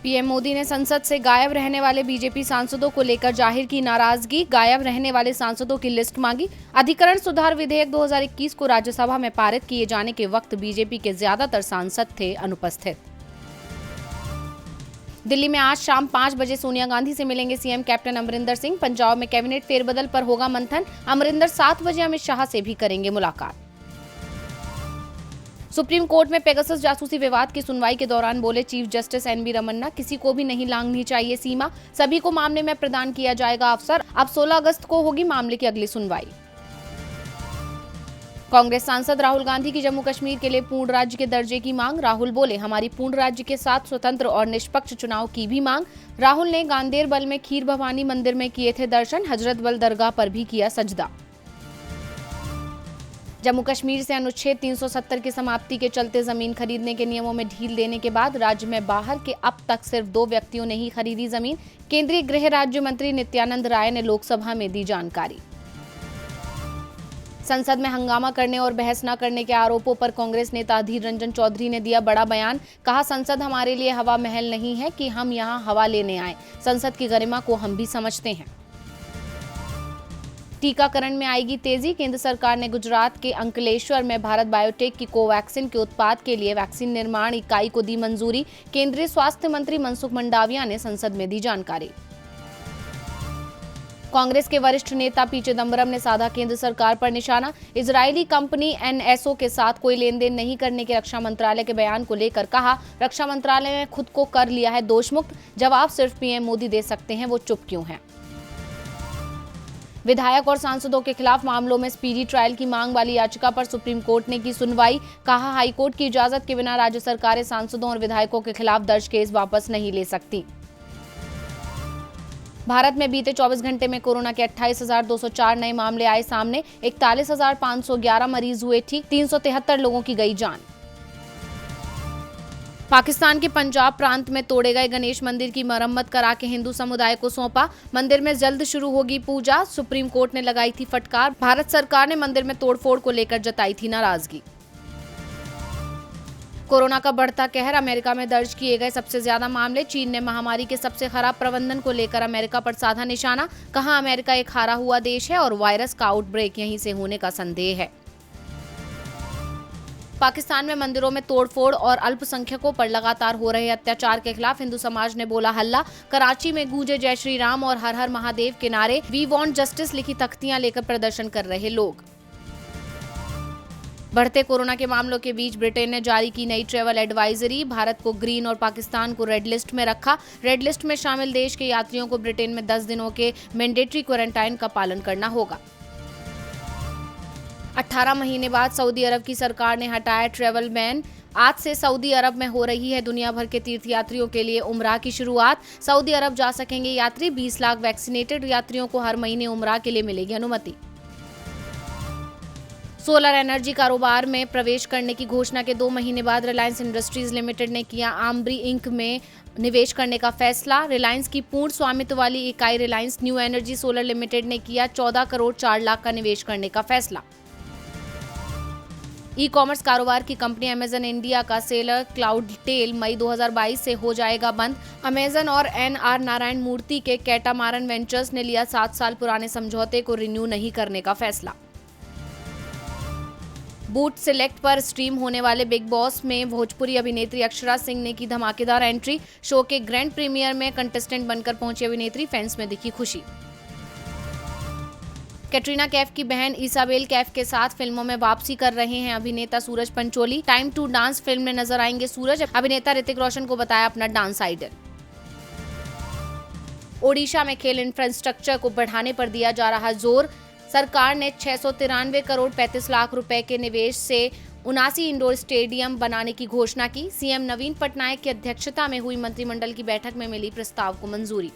PM Modi ने संसद से गायब रहने वाले बीजेपी सांसदों को लेकर जाहिर की नाराजगी। गायब रहने वाले सांसदों की लिस्ट मांगी। अधिकरण सुधार विधेयक 2021 को राज्यसभा में पारित किए जाने के वक्त बीजेपी के ज्यादातर सांसद थे अनुपस्थित। दिल्ली में आज शाम 5 बजे सोनिया गांधी से मिलेंगे सीएम कैप्टन अमरिंदर सिंह। पंजाब में कैबिनेट फेरबदल पर होगा मंथन। अमरिंदर 7 बजे अमित शाह से भी करेंगे मुलाकात। सुप्रीम कोर्ट में पेगासस जासूसी विवाद की सुनवाई के दौरान बोले चीफ जस्टिस एनवी रमन्ना, किसी को भी नहीं लांघनी चाहिए सीमा, सभी को मामले में प्रदान किया जाएगा अवसर। अब 16 अगस्त को होगी मामले की अगली सुनवाई। कांग्रेस सांसद राहुल गांधी की जम्मू कश्मीर के लिए पूर्ण राज्य के दर्जे की मांग। राहुल बोले, हमारी पूर्ण राज्य के साथ स्वतंत्र और निष्पक्ष चुनाव की भी मांग। राहुल ने गांदेरबल में खीर भवानी मंदिर में किए थे दर्शन। हजरतबल दरगाह पर भी किया सजदा। जम्मू कश्मीर से अनुच्छेद 370 की समाप्ति के चलते जमीन खरीदने के नियमों में ढील देने के बाद राज्य में बाहर के अब तक सिर्फ 2 व्यक्तियों ने ही खरीदी जमीन। केंद्रीय गृह राज्य मंत्री नित्यानंद राय ने लोकसभा में दी जानकारी। संसद में हंगामा करने और बहस न करने के आरोपों पर कांग्रेस नेता अधीर रंजन चौधरी ने दिया बड़ा बयान। कहा, संसद हमारे लिए हवा महल नहीं है कि हम यहां हवा लेने आए। संसद की गरिमा को हम भी समझते हैं। टीकाकरण में आएगी तेजी। केंद्र सरकार ने गुजरात के अंकलेश्वर में भारत बायोटेक की कोवैक्सीन के उत्पाद के लिए वैक्सीन निर्माण इकाई को दी मंजूरी। केंद्रीय स्वास्थ्य मंत्री मनसुख मंडाविया ने संसद में दी जानकारी। कांग्रेस के वरिष्ठ नेता पी चिदंबरम ने साधा केंद्र सरकार पर निशाना। इजरायली कंपनी एनएसओ के साथ कोई लेन देन नहीं करने के रक्षा मंत्रालय के बयान को लेकर कहा, रक्षा मंत्रालय ने खुद को कर लिया है दोषमुक्त। जवाब सिर्फ पीएम मोदी दे सकते हैं, वो चुप क्यों हैं। विधायक और सांसदों के खिलाफ मामलों में स्पीडी ट्रायल की मांग वाली याचिका पर सुप्रीम कोर्ट ने की सुनवाई। कहा, हाईकोर्ट की इजाजत के बिना राज्य सरकारें सांसदों और विधायकों के खिलाफ दर्ज केस वापस नहीं ले सकती। भारत में बीते 24 घंटे में कोरोना के 28,204 नए मामले आए सामने। 41,511 मरीज हुए ठीक। 373 लोगों की गई जान। पाकिस्तान के पंजाब प्रांत में तोड़े गए गणेश मंदिर की मरम्मत करा के हिंदू समुदाय को सौंपा। मंदिर में जल्द शुरू होगी पूजा। सुप्रीम कोर्ट ने लगाई थी फटकार। भारत सरकार ने मंदिर में तोड़फोड़ को लेकर जताई थी नाराजगी। कोरोना का बढ़ता कहर। अमेरिका में दर्ज किए गए सबसे ज्यादा मामले। चीन ने महामारी के सबसे खराब प्रबंधन को लेकर अमेरिका पर साधा निशाना। कहा, अमेरिका एक हारा हुआ देश है और वायरस का आउटब्रेक यहीं से होने का संदेह है। पाकिस्तान में मंदिरों में तोड़फोड़ और अल्पसंख्यकों पर लगातार हो रहे अत्याचार के खिलाफ हिंदू समाज ने बोला हल्ला। कराची में गूंजे जय श्री राम और हर हर महादेव के नारे। वी वांट जस्टिस लिखी तख्तियां लेकर प्रदर्शन कर रहे लोग। बढ़ते कोरोना के मामलों के बीच ब्रिटेन ने जारी की नई ट्रैवल एडवाइजरी। भारत को ग्रीन और पाकिस्तान को रेड लिस्ट में रखा। रेड लिस्ट में शामिल देश के यात्रियों को ब्रिटेन में 10 दिनों के मैंडेटरी क्वारंटाइन का पालन करना होगा। 18 महीने बाद सऊदी अरब की सरकार ने हटाया ट्रैवल बैन। आज से सऊदी अरब में हो रही है दुनिया भर के तीर्थयात्रियों के लिए उमरा की शुरुआत। सऊदी अरब जा सकेंगे यात्री। 20 लाख वैक्सीनेटेड यात्रियों को हर महीने उमरा के लिए मिलेगी अनुमति। सोलर एनर्जी कारोबार में प्रवेश करने की घोषणा के 2 महीने बाद रिलायंस इंडस्ट्रीज लिमिटेड ने किया आम्ब्री इंक में निवेश करने का फैसला। रिलायंस की पूर्ण स्वामित्व वाली इकाई Reliance new energy solar limited ने किया 14 करोड़ 4 लाख का निवेश करने का फैसला। ई कॉमर्स कारोबार की कंपनी अमेजन इंडिया का सेलर क्लाउड टेल मई 2022 से हो जाएगा बंद। अमेजन और एनआर नारायण मूर्ति के कैटामारन वेंचर्स ने लिया 7 साल पुराने समझौते को रिन्यू नहीं करने का फैसला। बूट सिलेक्ट पर स्ट्रीम होने वाले बिग बॉस में भोजपुरी अभिनेत्री अक्षरा सिंह ने की धमाकेदार एंट्री। शो के ग्रैंड प्रीमियर में कंटेस्टेंट बनकर पहुंची अभिनेत्री, फैंस में दिखी खुशी। कैटरीना कैफ की बहन इसाबेल कैफ के साथ फिल्मों में वापसी कर रहे हैं अभिनेता Suraj Pancholi. Time to dance फिल्म में नजर आएंगे सूरज। अभिनेता ऋतिक रोशन को बताया अपना डांस आइडल। ओडिशा में खेल इंफ्रास्ट्रक्चर को बढ़ाने पर दिया जा रहा जोर। सरकार ने 693 करोड़ 35 लाख रुपए के निवेश से 79 इंडोर स्टेडियम बनाने की घोषणा की। सीएम नवीन पटनायक की अध्यक्षता में हुई मंत्रिमंडल की बैठक में मिली प्रस्ताव को मंजूरी।